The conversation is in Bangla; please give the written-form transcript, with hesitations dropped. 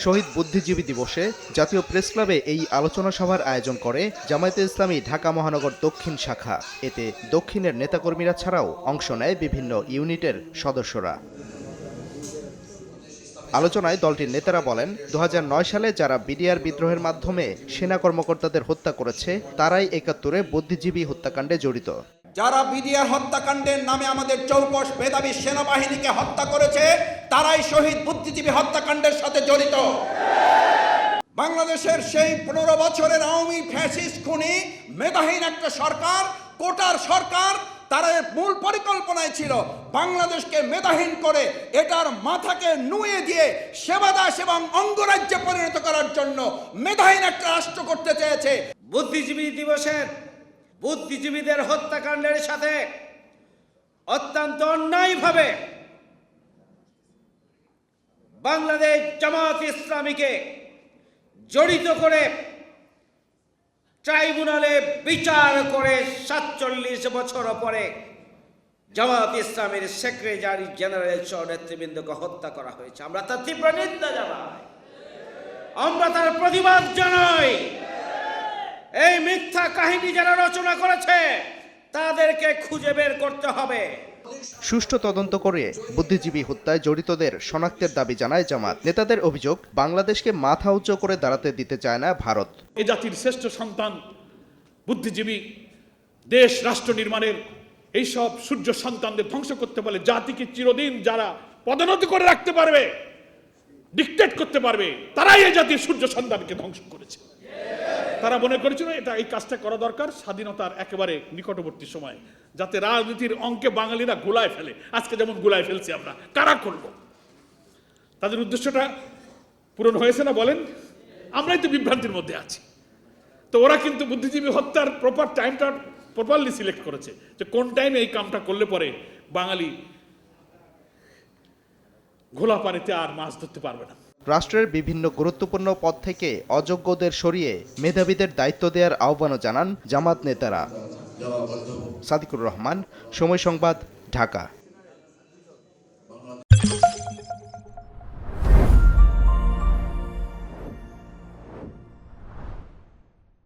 শহীদ বুদ্ধিজীবী দিবসে জাতীয় প্রেস ক্লাবে এই আলোচনা সভার আয়োজন করে জামায়াতে ইসলামী ঢাকা মহানগর দক্ষিণ শাখা। এতে দক্ষিণের নেতাকর্মীরা ছাড়াও অংশ নেয় বিভিন্ন ইউনিটের সদস্যরা। আলোচনায় দলটির নেতারা বলেন, ২০০৯ সালে যারা বিডিআর বিদ্রোহের মাধ্যমে সেনা কর্মকর্তাদের হত্যা করেছে তারাই ৭১-এ বুদ্ধিজীবী হত্যাকাণ্ডে জড়িত। যারা বিডিআর হত্যাকাণ্ডের নামে আমাদের চৌকস মেধাবী সেনাবাহিনীকে হত্যা করেছে তারাই শহীদ বুদ্ধিজীবী হত্যাকাণ্ডের সাথে জড়িত। বাংলাদেশের সেই ১৫ বছরের আওয়ামী ফ্যাসিস্ট খুনি মেধাহীন একটা সরকার, কোটার সরকার, তার মূল পরিকল্পনায় ছিল বাংলাদেশকে মেধাহীন করে এটার মাথাকে নুয়ে দিয়ে সেবাদাস এবং অঙ্গরাজ্যে পরিণত করার জন্য মেধাহীন একটা রাষ্ট্র করতে চেয়েছে। বুদ্ধিজীবী দিবসের বুদ্ধিজীবীদের হত্যাকাণ্ডের সাথে অত্যন্ত অন্যায়ভাবে বাংলাদেশ জামায়াত ইসলামীকে জড়িত করে ট্রাইব্যুনালে বিচার করে ৪৭ বছর পরে জামায়াত ইসলামের সেক্রেটারি জেনারেল সহ নেতৃবৃন্দকে হত্যা করা হয়েছে। আমরা তার তীব্র নিন্দা জানাই, আমরা তার প্রতিবাদ জানাই। এই মিথ্যা কাহিনী যারা রচনা করেছে তাদেরকে খুঁজে বের করতে হবে। সুষ্ঠু তদন্ত করে বুদ্ধিজীবী হত্যায় জড়িতদের শনাক্তের দাবি জানায় জামাত। নেতাদের অভিযোগ, বাংলাদেশকে মাথা উঁচু করে দাঁড়াতে দিতে চায় না ভারত। এই জাতির শ্রেষ্ঠ সন্তান বুদ্ধিজীবী দেশ রাষ্ট্র নির্মাণের এইসব সূর্য সন্তানদের ধ্বংস করতে পারলে জাতিকে চিরদিন যারা পদোন্নতি করে রাখতে পারবে, ডিক্টেট করতে পারবে, তারাই এই জাতির সূর্য সন্তানকে ধ্বংস করেছে। তারা মনে করেছিল এটা এই কাজটা করা দরকার স্বাধীনতার একেবারে নিকটবর্তী সময়, যাতে রাজনীতির অঙ্কে বাঙালিরা গোলায় ফেলে। আজকে যেমন গোলায় ফেলছি আমরা, কারা করব? তাদের উদ্দেশ্যটা পূরণ হয়েছে না বলেন? আমরাই তো বিভ্রান্তির মধ্যে আছি। তো ওরা কিন্তু বুদ্ধিজীবী হত্যার প্রপার টাইমটা প্রপারলি সিলেক্ট করেছে, যে কোন টাইমে এই কামটা করলে পরে বাঙালি ঘোলা পানিতে আর মাছ ধরতে পারবে না। রাষ্ট্রের বিভিন্ন গুরুত্বপূর্ণ পদ থেকে অযোগ্যদের সরিয়ে মেধাবীদের দায়িত্ব দেওয়ার আহ্বানও জানান জামাত নেতারা। সাদিকুর রহমান, সময় সংবাদ, ঢাকা।